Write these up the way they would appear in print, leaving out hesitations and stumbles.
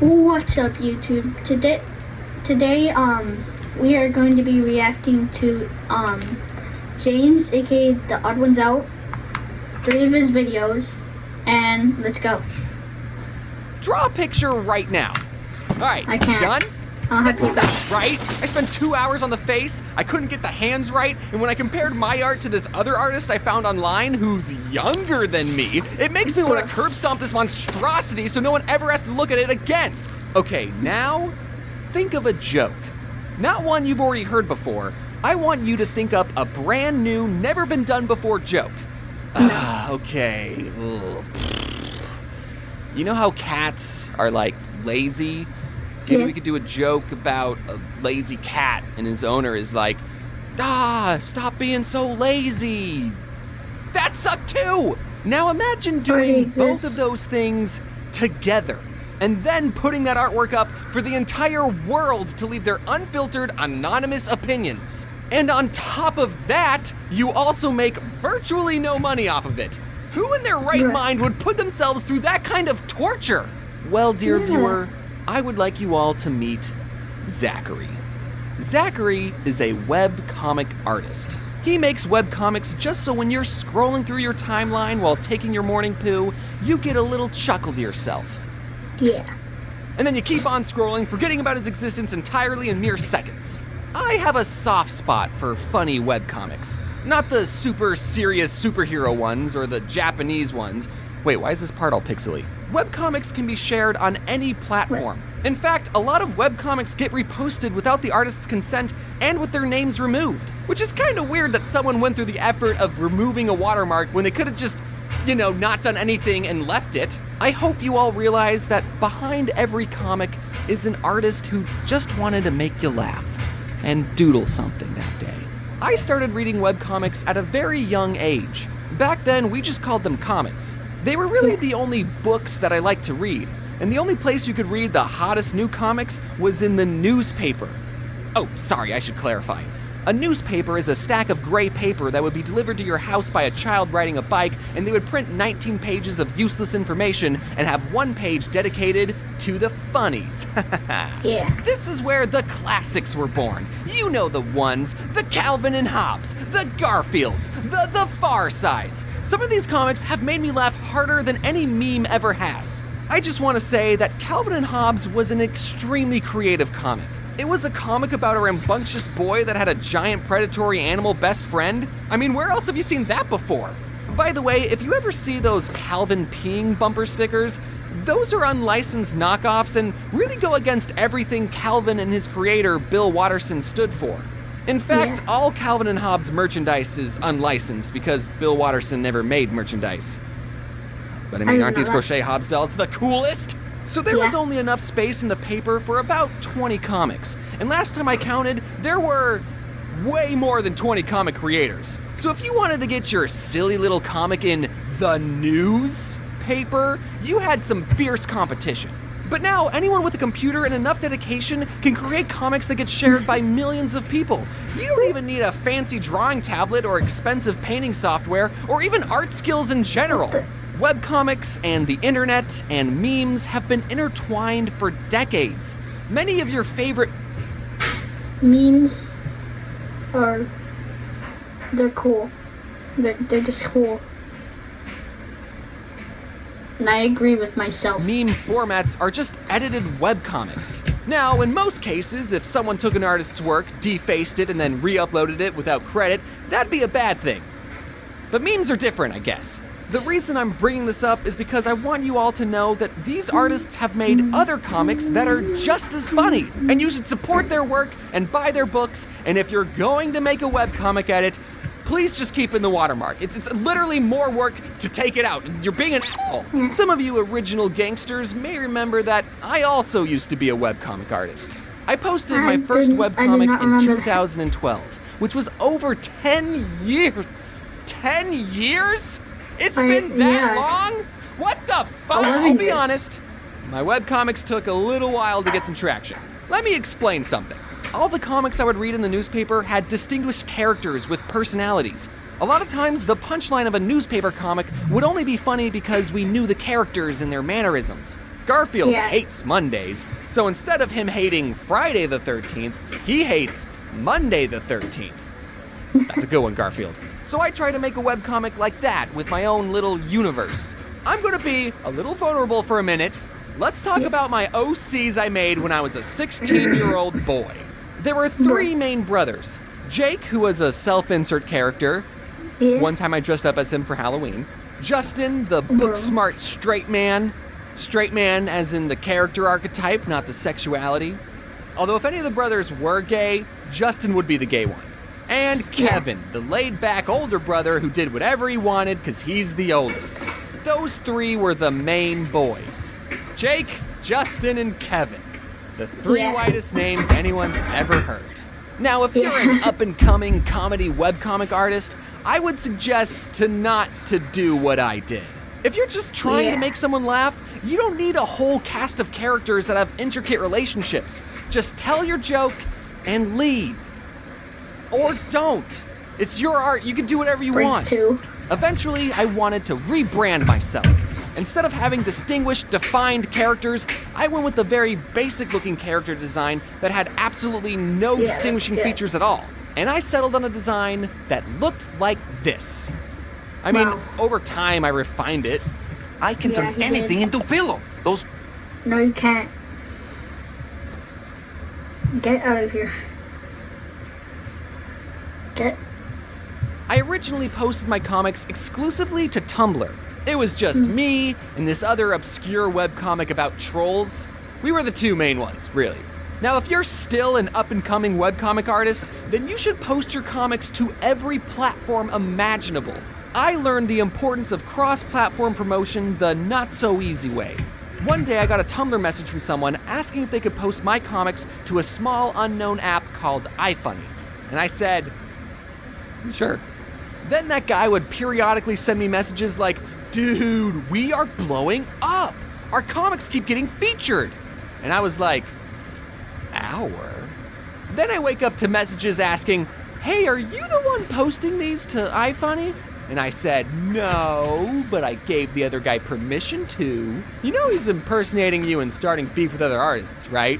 What's up, YouTube? Today, we are going to be reacting to, James, aka the odd1sout, 3 of his videos, and let's go. Draw a picture right now. All right, I can't. done? I'll have to be back. Sucks, right? I spent 2 hours on the face, I couldn't get the hands right, and when I compared my art to this other artist I found online who's younger than me, it makes me want to curb stomp this monstrosity so no one ever has to look at it again. Okay, now, think of a joke. Not one you've already heard before. I want you to think up a brand new, never been done before joke. Okay. Ugh. You know how cats are like lazy? Maybe we could do a joke about a lazy cat and his owner is like, stop being so lazy. That sucked too. Now imagine doing both of those things together and then putting that artwork up for the entire world to leave their unfiltered, anonymous opinions. And on top of that, you also make virtually no money off of it. Who in their right mind would put themselves through that kind of torture? Well, dear viewer, I would like you all to meet Zachary. Zachary is a webcomic artist. He makes webcomics just so when you're scrolling through your timeline while taking your morning poo, you get a little chuckle to yourself. Yeah. And then you keep on scrolling, forgetting about his existence entirely in mere seconds. I have a soft spot for funny webcomics. Not the super serious superhero ones or the Japanese ones. Wait, why is this part all pixely? Webcomics can be shared on any platform. In fact, a lot of webcomics get reposted without the artist's consent and with their names removed, which is kind of weird that someone went through the effort of removing a watermark when they could have just, not done anything and left it. I hope you all realize that behind every comic is an artist who just wanted to make you laugh and doodle something that day. I started reading webcomics at a very young age. Back then, we just called them comics. They were really the only books that I liked to read, and the only place you could read the hottest new comics was in the newspaper. Oh, sorry, I should clarify. A newspaper is a stack of gray paper that would be delivered to your house by a child riding a bike, and they would print 19 pages of useless information and have 1 page dedicated to the funnies. Yeah. This is where the classics were born. You know the ones, the Calvin and Hobbes, the Garfields, the Far Sides. Some of these comics have made me laugh harder than any meme ever has. I just want to say that Calvin and Hobbes was an extremely creative comic. It was a comic about a rambunctious boy that had a giant predatory animal best friend. I mean, where else have you seen that before? By the way, if you ever see those Calvin peeing bumper stickers, those are unlicensed knockoffs and really go against everything Calvin and his creator, Bill Watterson, stood for. In fact, all Calvin and Hobbes merchandise is unlicensed because Bill Watterson never made merchandise. But I mean, aren't these crochet Hobbes dolls the coolest? So there was only enough space in the paper for about 20 comics. And last time I counted, there were way more than 20 comic creators. So if you wanted to get your silly little comic in the newspaper, you had some fierce competition. But now, anyone with a computer and enough dedication can create comics that get shared by millions of people. You don't even need a fancy drawing tablet or expensive painting software, or even art skills in general. Webcomics and the internet and memes have been intertwined for decades. Many of your favorite memes they're cool. They're just cool. And I agree with myself. Meme formats are just edited webcomics. Now, in most cases, if someone took an artist's work, defaced it, and then re-uploaded it without credit, that'd be a bad thing. But memes are different, I guess. The reason I'm bringing this up is because I want you all to know that these artists have made other comics that are just as funny, and you should support their work and buy their books, and if you're going to make a webcomic edit, please just keep in the watermark. It's literally more work to take it out. You're being an asshole. Some of you original gangsters may remember that I also used to be a webcomic artist. I posted my first webcomic in 2012, which was over 10 years. 10 years? It's been that long? What the fuck? I'll be honest, my webcomics took a little while to get some traction. Let me explain something. All the comics I would read in the newspaper had distinguished characters with personalities. A lot of times, the punchline of a newspaper comic would only be funny because we knew the characters and their mannerisms. Garfield Yeah. hates Mondays, so instead of him hating Friday the 13th, he hates Monday the 13th. That's a good one, Garfield. So I try to make a webcomic like that with my own little universe. I'm gonna be a little vulnerable for a minute. Let's talk about my OCs I made when I was a 16-year-old boy. There were 3 main brothers. Jake, who was a self-insert character. Yeah. One time I dressed up as him for Halloween. Justin, the book-smart straight man. Straight man as in the character archetype, not the sexuality. Although if any of the brothers were gay, Justin would be the gay one. And Kevin, the laid-back older brother who did whatever he wanted because he's the oldest. Those 3 were the main boys. Jake, Justin, and Kevin. The 3 whitest names anyone's ever heard. Now, if you're an up-and-coming comedy webcomic artist, I would suggest to not to do what I did. If you're just trying to make someone laugh, you don't need a whole cast of characters that have intricate relationships. Just tell your joke and leave. Or don't. It's your art. You can do whatever you want. Eventually, I wanted to rebrand myself. Instead of having distinguished, defined characters, I went with a very basic-looking character design that had absolutely no distinguishing features at all. And I settled on a design that looked like this. I mean, over time, I refined it. I can turn anything into a pillow. Those... No, you can't. Get out of here. Get. I originally posted my comics exclusively to Tumblr. It was just me and this other obscure webcomic about trolls. We were the 2 main ones, really. Now, if you're still an up-and-coming webcomic artist, then you should post your comics to every platform imaginable. I learned the importance of cross-platform promotion the not-so-easy way. One day I got a Tumblr message from someone asking if they could post my comics to a small unknown app called iFunny. And I said, sure. Then that guy would periodically send me messages like, dude, we are blowing up. Our comics keep getting featured. And I was like, our? Then I wake up to messages asking, hey, are you the one posting these to iFunny? And I said, no, but I gave the other guy permission to. You know he's impersonating you and starting beef with other artists, right?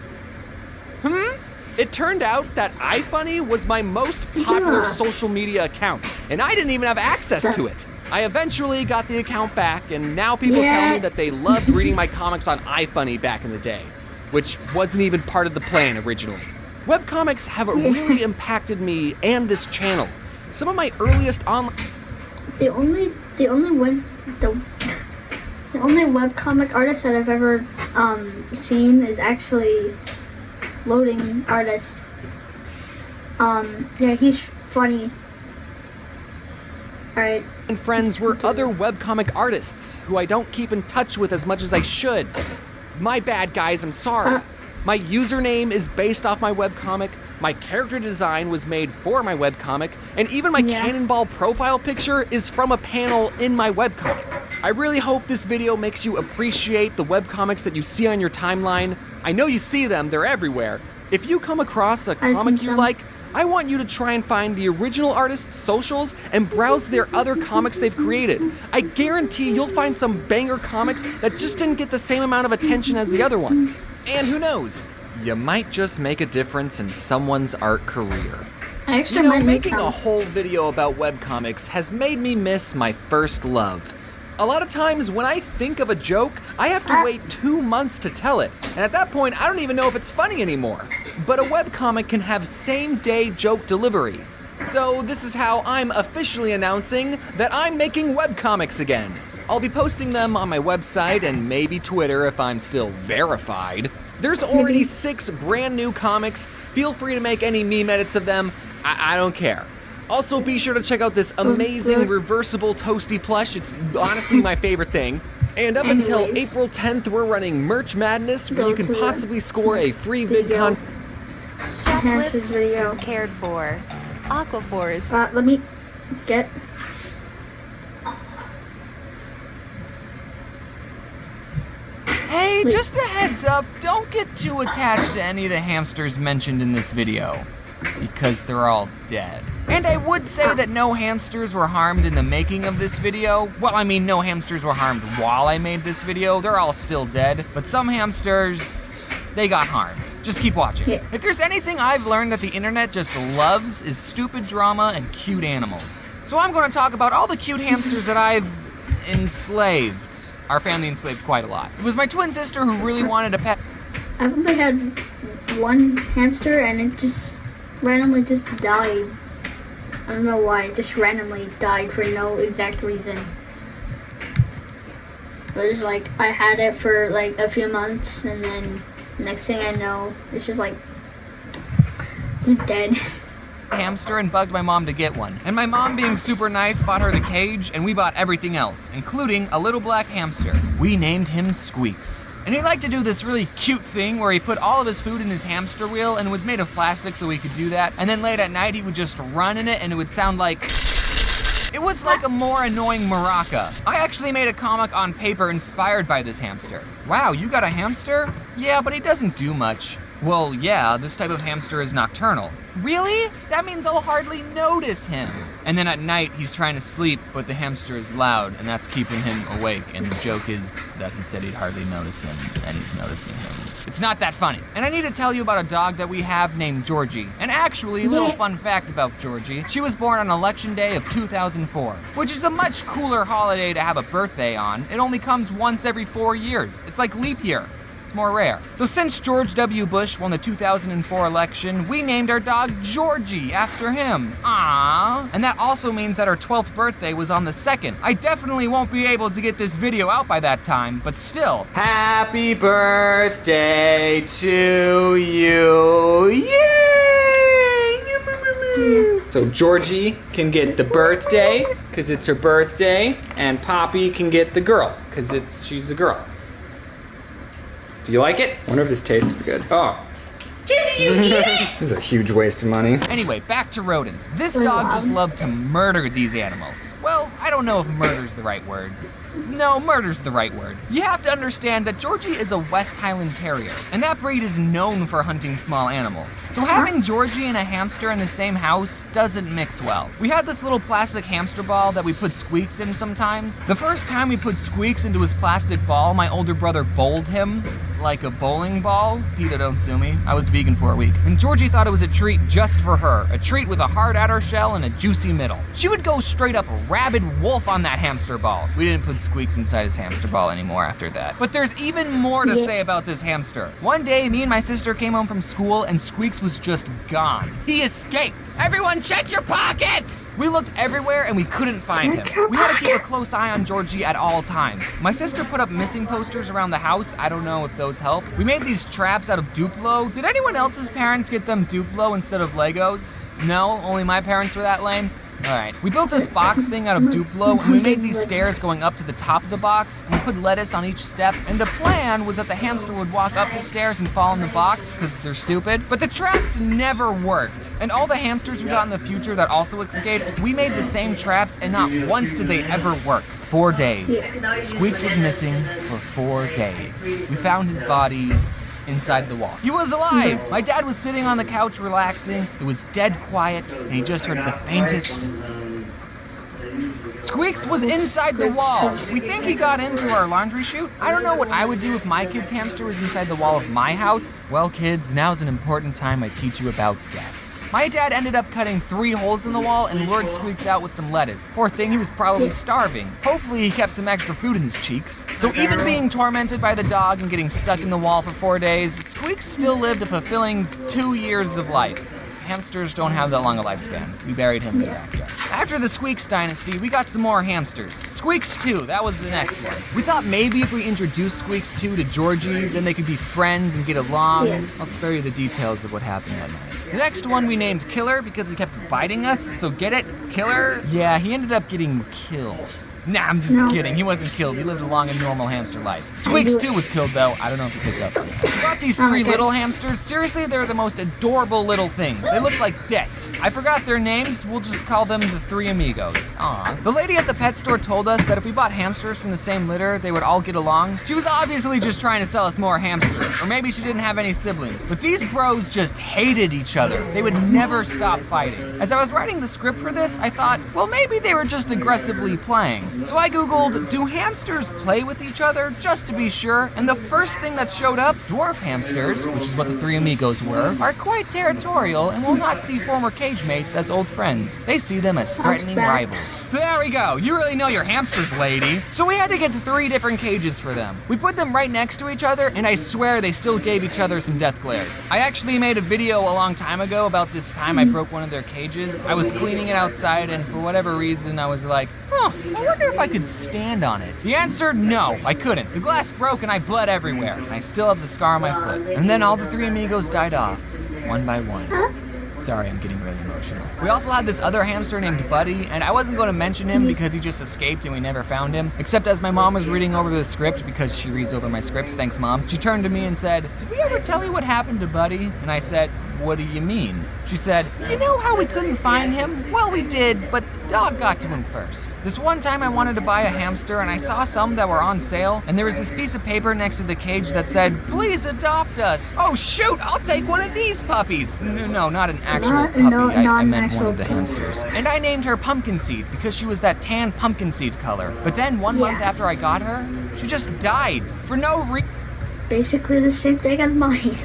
It turned out that iFunny was my most popular social media account, and I didn't even have access to it. I eventually got the account back, and now people tell me that they loved reading my comics on iFunny back in the day, which wasn't even part of the plan originally. Webcomics have really impacted me and this channel. Some of my earliest online... The only webcomic artist that I've ever seen is actually Loading Artist. Yeah, he's funny. Alright. And friends were other webcomic artists who I don't keep in touch with as much as I should. My bad, guys, I'm sorry. My username is based off my webcomic, my character design was made for my webcomic, and even my Cannonball profile picture is from a panel in my webcomic. I really hope this video makes you appreciate the webcomics that you see on your timeline. I know you see them, they're everywhere. If you come across a comic you like, I want you to try and find the original artist's socials and browse their other comics they've created. I guarantee you'll find some banger comics that just didn't get the same amount of attention as the other ones. And who knows, you might just make a difference in someone's art career. I actually might make making a whole video about webcomics has made me miss my first love. A lot of times when I think of a joke, I have to wait 2 months to tell it. And at that point, I don't even know if it's funny anymore. But a webcomic can have same-day joke delivery. So this is how I'm officially announcing that I'm making webcomics again. I'll be posting them on my website and maybe Twitter if I'm still verified. There's already 6 brand new comics. Feel free to make any meme edits of them. I don't care. Also, be sure to check out this amazing reversible toasty plush. It's honestly my favorite thing. And up until April 10th, we're running Merch Madness, where you can possibly score a free VidCon. Hash's video. Cared for. Aquaphors. Let me get. Hey, just a heads up, don't get too attached to any of the hamsters mentioned in this video, because they're all dead. And I would say that no hamsters were harmed in the making of this video. Well, I mean, no hamsters were harmed while I made this video. They're all still dead. But some hamsters, they got harmed. Just keep watching. Yeah. If there's anything I've learned that the internet just loves is stupid drama and cute animals. So I'm gonna talk about all the cute hamsters that I've enslaved. Our family enslaved quite a lot. It was my twin sister who really wanted a pet. I've only had one hamster and it just randomly just died. I don't know why, it just randomly died for no exact reason. It was like, I had it for like a few months and then next thing I know, it's just like, just dead. Hamster and bugged my mom to get one. And my mom, being super nice, bought her the cage, and we bought everything else, including a little black hamster. We named him Squeaks. And he liked to do this really cute thing where he put all of his food in his hamster wheel, and it was made of plastic so he could do that. And then late at night, he would just run in it, and it would sound like... It was like a more annoying maraca. I actually made a comic on paper inspired by this hamster. Wow, you got a hamster? Yeah, but he doesn't do much. Well, yeah, this type of hamster is nocturnal. Really? That means I'll hardly notice him. And then at night, he's trying to sleep, but the hamster is loud, and that's keeping him awake. And the joke is that he said he'd hardly notice him, and he's noticing him. It's not that funny. And I need to tell you about a dog that we have named Georgie. And actually, a little fun fact about Georgie. She was born on Election Day of 2004, which is a much cooler holiday to have a birthday on. It only comes once every 4 years. It's like leap year. More rare. So since George W. Bush won the 2004 election, we named our dog Georgie after him. Aww. And that also means that our 12th birthday was on the 2nd. I definitely won't be able to get this video out by that time, but still. Happy birthday to you. Yay! So Georgie can get the birthday, because it's her birthday, and Poppy can get the girl, because she's a girl. Do you like it? I wonder if this tastes good. Oh. This is a huge waste of money. Anyway, back to rodents. This dog just loved to murder these animals. Well, I don't know if murder's the right word. No, murder's the right word. You have to understand that Georgie is a West Highland Terrier, and that breed is known for hunting small animals. So having Georgie and a hamster in the same house doesn't mix well. We had this little plastic hamster ball that we put Squeaks in sometimes. The first time we put Squeaks into his plastic ball, my older brother bowled him like a bowling ball. PETA, don't sue me. I was vegan for a week. And Georgie thought it was a treat just for her. A treat with a hard outer shell and a juicy middle. She would go straight up rabid wolf on that hamster ball. We didn't put Squeaks inside his hamster ball anymore after that. But there's even more to say about this hamster. One day, me and my sister came home from school and Squeaks was just gone. He escaped. Everyone check your pockets! We looked everywhere and we couldn't find him. We had to keep a close eye on Georgie at all times. My sister put up missing posters around the house. I don't know if those helped. We made these traps out of Duplo. Did anyone else's parents get them Duplo instead of Legos? No? Only my parents were that lame? Alright, we built this box thing out of Duplo, and we made these stairs going up to the top of the box, and we put lettuce on each step, and the plan was that the hamster would walk up the stairs and fall in the box, because they're stupid, but the traps never worked. And all the hamsters we got in the future that also escaped, we made the same traps, and not once did they ever work. 4 days. Squeaks was missing for 4 days. We found his body inside the wall. He was alive! My dad was sitting on the couch relaxing. It was dead quiet, and he just heard the faintest... Squeaks was inside the wall. We think he got in through our laundry chute. I don't know what I would do if my kid's hamster was inside the wall of my house. Well, kids, now's an important time I teach you about death. My dad ended up cutting 3 holes in the wall and lured Squeaks out with some lettuce. Poor thing, he was probably starving. Hopefully he kept some extra food in his cheeks. So even being tormented by the dog and getting stuck in the wall for 4 days, Squeaks still lived a fulfilling 2 years of life. Hamsters don't have that long a lifespan. We buried him in the backyard. After the Squeaks dynasty, we got some more hamsters. Squeaks 2, that was the next one. We thought maybe if we introduced Squeaks 2 to Georgie, then they could be friends and get along. I'll spare you the details of what happened that night. The next one we named Killer because he kept biting us, so get it? Killer? Yeah, he ended up getting killed. Nah, I'm just No. kidding. He wasn't killed. He lived a long and normal hamster life. I Squeaks knew too it. was killed though. I don't know if you picked up on that. I got these Oh, three okay. little hamsters. Seriously, they're the most adorable little things. They look like this. I forgot their names. We'll just call them the three amigos. Aw. The lady at the pet store told us that if we bought hamsters from the same litter, they would all get along. She was obviously just trying to sell us more hamsters. Or maybe she didn't have any siblings. But these bros just hated each other. They would never stop fighting. As I was writing the script for this, I thought, well, maybe they were just aggressively playing. So I googled, do hamsters play with each other? Just to be sure. And the first thing that showed up, dwarf hamsters, which is what the three amigos were, are quite territorial and will not see former cage mates as old friends. They see them as threatening bad. rivals. So there we go. You really know your hamsters, lady. So we had to get 3 different cages for them. We put them right next to each other, and I swear they still gave each other some death glares. I actually made a video a long time ago about this time I broke one of their cages. I was cleaning it outside, and for whatever reason, I was like, I wonder if I could stand on it. The answer, no, I couldn't. The glass broke and I bled everywhere, and I still have the scar on my foot. And then all the three amigos died off, one by one. Sorry, I'm getting really emotional. We also had this other hamster named Buddy, and I wasn't going to mention him because he just escaped and we never found him. Except as my mom was reading over the script, because she reads over my scripts, thanks Mom, she turned to me and said, "Did we ever tell you what happened to Buddy?" And I said, "What do you mean?" She said, "You know how we couldn't find him? Well, we did, but the dog got to him first." This one time I wanted to buy a hamster and I saw some that were on sale, and there was this piece of paper next to the cage that said, "Please adopt us." Oh shoot, I'll take one of these puppies. No, not an actual puppy. I meant one of the hamsters. And I named her Pumpkin Seed because she was that tan pumpkin seed color. But then one month after I got her, she just died for no Basically the same thing as mine.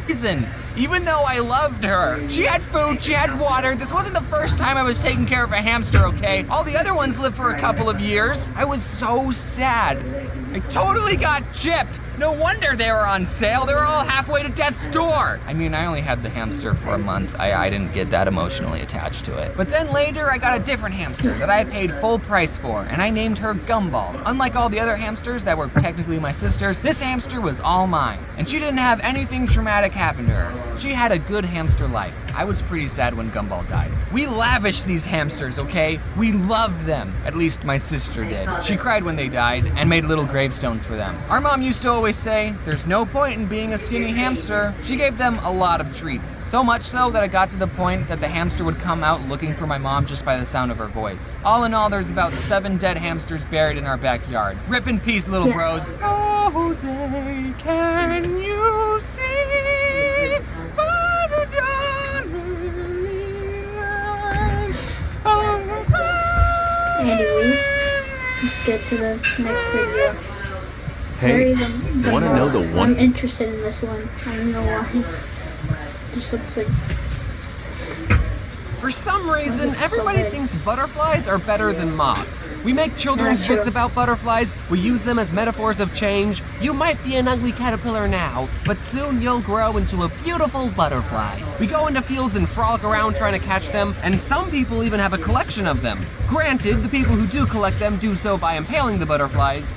reason. Even though I loved her. She had food, she had water. This wasn't the first time I was taking care of a hamster, okay? All the other ones lived for a couple of years. I was so sad. I totally got gypped. No wonder they were on sale. They were all halfway to death's door. I mean, I only had the hamster for a month. I didn't get that emotionally attached to it. But then later, I got a different hamster that I paid full price for, and I named her Gumball. Unlike all the other hamsters that were technically my sister's, this hamster was all mine. And she didn't have anything traumatic happen to her. She had a good hamster life. I was pretty sad when Gumball died. We lavished these hamsters, okay? We loved them. At least my sister did. She cried when they died and made little gravestones for them. Our mom used to always say, there's no point in being a skinny hamster. She gave them a lot of treats. So much so that it got to the point that the hamster would come out looking for my mom just by the sound of her voice. All in all, there's about 7 dead hamsters buried in our backyard. Rip in peace, little bros. Oh, Jose, can you see by the dawn early light? Anyways, let's get to the next video. Hey, wanna know the one- I'm interested in this one. I don't know why. Just looks like For some reason, everybody thinks butterflies are better than moths. We make children's That's true. books about butterflies, we use them as metaphors of change. You might be an ugly caterpillar now, but soon you'll grow into a beautiful butterfly. We go into fields and frolic around trying to catch them, and some people even have a collection of them. Granted, the people who do collect them do so by impaling the butterflies,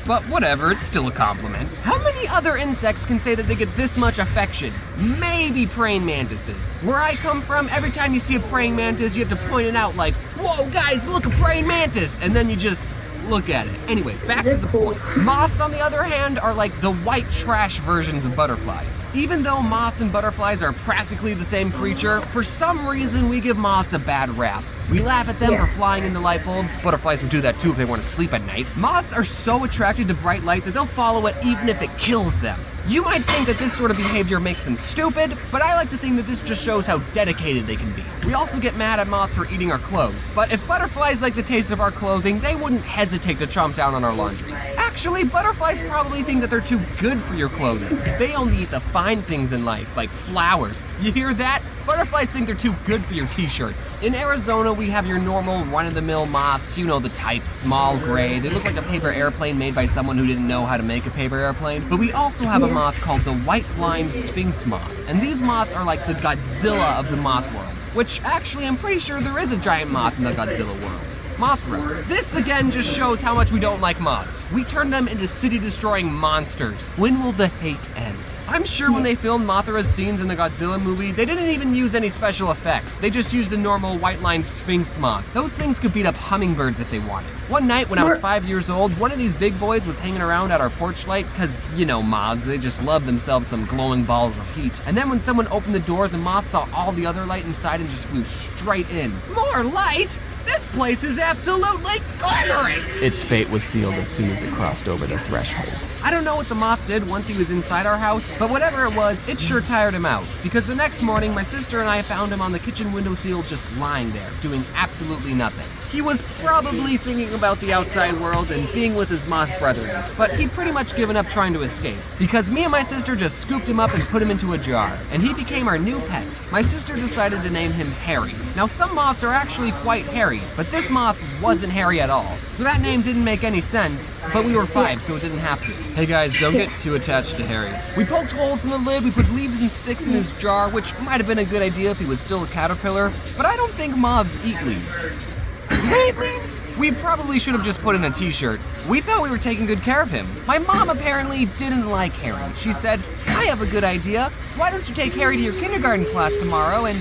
but whatever, it's still a compliment. How many other insects can say that they get this much affection? Maybe praying mantises. Where I come from, every time you see a praying mantis, you have to point it out like, whoa guys, look, a praying mantis, and then you just look at it. Anyway, back to They're the cool. point. Moths, on the other hand, are like the white trash versions of butterflies. Even though moths and butterflies are practically the same creature, for some reason we give moths a bad rap. We laugh at them for flying into light bulbs. Butterflies would do that too if they want to sleep at night. Moths are so attracted to bright light that they'll follow it even if it kills them. You might think that this sort of behavior makes them stupid, but I like to think that this just shows how dedicated they can be. We also get mad at moths for eating our clothes, but if butterflies like the taste of our clothing, they wouldn't hesitate to chomp down on our laundry. Actually, butterflies probably think that they're too good for your clothing. They only eat the fine things in life, like flowers. You hear that? Butterflies think they're too good for your t-shirts. In Arizona, we have your normal run-of-the-mill moths, you know the type, small, gray. They look like a paper airplane made by someone who didn't know how to make a paper airplane. But we also have a moth called the white-blind sphinx moth. And these moths are like the Godzilla of the moth world. Which, actually, I'm pretty sure there is a giant moth in the Godzilla world. Mothra. This again just shows how much we don't like moths. We turn them into city-destroying monsters. When will the hate end? I'm sure when they filmed Mothra's scenes in the Godzilla movie, they didn't even use any special effects. They just used a normal white-lined sphinx moth. Those things could beat up hummingbirds if they wanted. One night when I was 5 years old, one of these big boys was hanging around at our porch light, because, you know, moths, they just love themselves some glowing balls of heat. And then when someone opened the door, the moth saw all the other light inside and just flew straight in. More light? This place is absolutely glittering! Its fate was sealed as soon as it crossed over the threshold. I don't know what the moth did once he was inside our house, but whatever it was, it sure tired him out. Because the next morning, my sister and I found him on the kitchen windowsill just lying there, doing absolutely nothing. He was probably thinking about the outside world and being with his moth brethren, but he'd pretty much given up trying to escape. Because me and my sister just scooped him up and put him into a jar, and he became our new pet. My sister decided to name him Harry. Now some moths are actually quite hairy, but this moth wasn't hairy at all. So that name didn't make any sense, but we were 5, so it didn't have to. Hey guys, don't get too attached to Harry. We poked holes in the lid, we put leaves and sticks in his jar, which might have been a good idea if he was still a caterpillar, but I don't think moths eat leaves. You eat leaves? We probably should have just put in a t-shirt. We thought we were taking good care of him. My mom apparently didn't like Harry. She said, I have a good idea. Why don't you take Harry to your kindergarten class tomorrow and,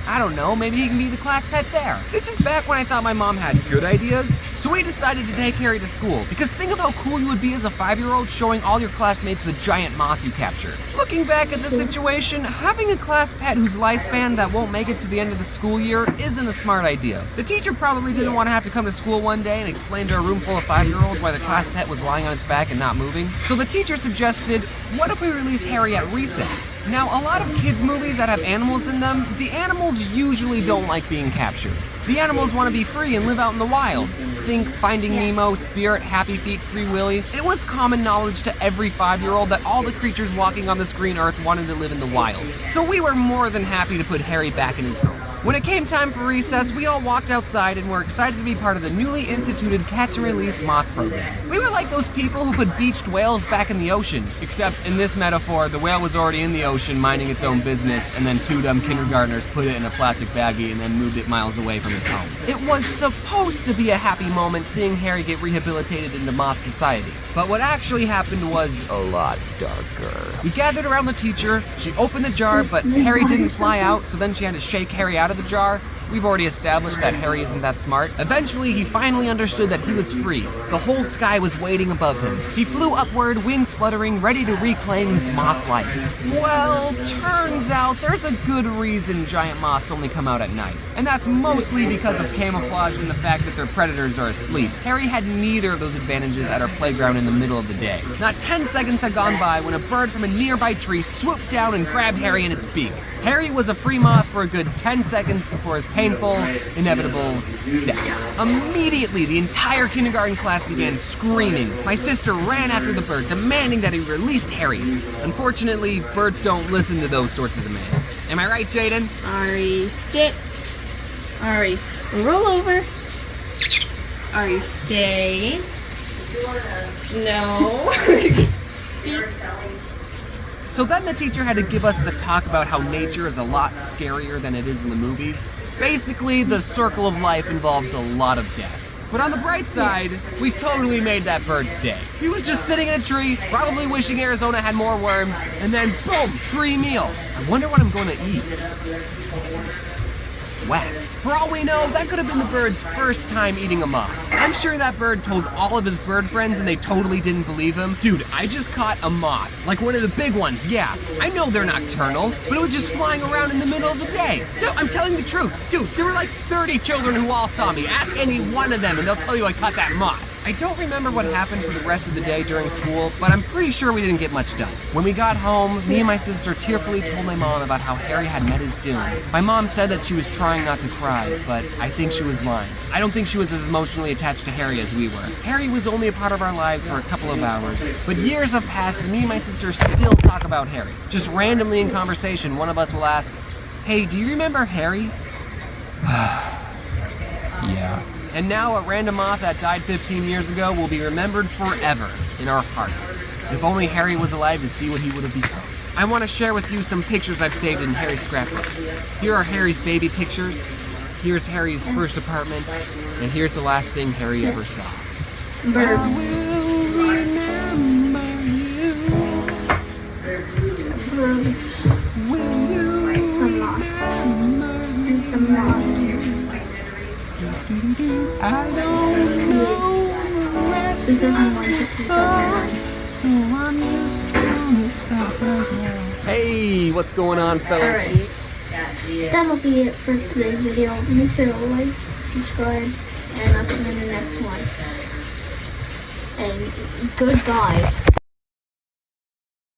I don't know, maybe he can be the class pet there. This is back when I thought my mom had good ideas. So we decided to take Harry to school, because think of how cool you would be as a 5-year-old showing all your classmates the giant moth you captured. Looking back at the situation, having a class pet whose lifespan that won't make it to the end of the school year isn't a smart idea. The teacher probably didn't want to have to come to school one day and explain to a room full of 5-year-olds why the class pet was lying on its back and not moving. So the teacher suggested, what if we release Harry at recess? Now, a lot of kids' movies that have animals in them, the animals usually don't like being captured. The animals want to be free and live out in the wild. Think Finding Nemo, Spirit, Happy Feet, Free Willy. It was common knowledge to every 5-year-old that all the creatures walking on this green earth wanted to live in the wild. So we were more than happy to put Harry back in his home. When it came time for recess, we all walked outside and were excited to be part of the newly instituted catch and release moth program. We were like those people who put beached whales back in the ocean, except in this metaphor, the whale was already in the ocean minding its own business, and then 2 dumb kindergartners put it in a plastic baggie and then moved it miles away from its home. It was supposed to be a happy moment seeing Harry get rehabilitated into moth society, but what actually happened was a lot darker. We gathered around the teacher, she opened the jar, but Harry didn't fly out, so then she had to shake Harry out of the jar. We've already established that Harry isn't that smart. Eventually, he finally understood that he was free. The whole sky was waiting above him. He flew upward, wings fluttering, ready to reclaim his moth life. Well, turns out there's a good reason giant moths only come out at night. And that's mostly because of camouflage and the fact that their predators are asleep. Harry had neither of those advantages at our playground in the middle of the day. Not 10 seconds had gone by when a bird from a nearby tree swooped down and grabbed Harry in its beak. Harry was a free moth for a good 10 seconds before his painful, inevitable death. Immediately, the entire kindergarten class began screaming. My sister ran after the bird, demanding that he release Harry. Unfortunately, birds don't listen to those sorts of demands. Am I right, Jaden? Ari, sit. Ari, roll over. Ari, stay. No. So then the teacher had to give us the talk about how nature is a lot scarier than it is in the movie. Basically, the circle of life involves a lot of death. But on the bright side, we totally made that bird's day. He was just sitting in a tree, probably wishing Arizona had more worms, and then boom, free meal. I wonder what I'm going to eat. Whack. For all we know, that could have been the bird's first time eating a moth. I'm sure that bird told all of his bird friends and they totally didn't believe him. Dude, I just caught a moth. Like one of the big ones, yeah. I know they're nocturnal, but it was just flying around in the middle of the day. No, I'm telling the truth. Dude, there were like 30 children who all saw me. Ask any one of them and they'll tell you I caught that moth. I don't remember what happened for the rest of the day during school, but I'm pretty sure we didn't get much done. When we got home, me and my sister tearfully told my mom about how Harry had met his doom. My mom said that she was trying not to cry, but I think she was lying. I don't think she was as emotionally attached to Harry as we were. Harry was only a part of our lives for a couple of hours, but years have passed and me and my sister still talk about Harry. Just randomly in conversation, one of us will ask, "Hey, do you remember Harry?" Yeah. And now a random moth that died 15 years ago will be remembered forever in our hearts. If only Harry was alive to see what he would have become. I want to share with you some pictures I've saved in Harry's scrapbook. Here are Harry's baby pictures. Here's Harry's first apartment. And here's the last thing Harry ever saw. Bird. I will remember you. It's unlocked. It's unlocked. This doesn't want to see the Hey, what's going on, fellas? Alright. That'll be it for today's video. Make sure to like, subscribe, and I'll see you in the next one. And goodbye.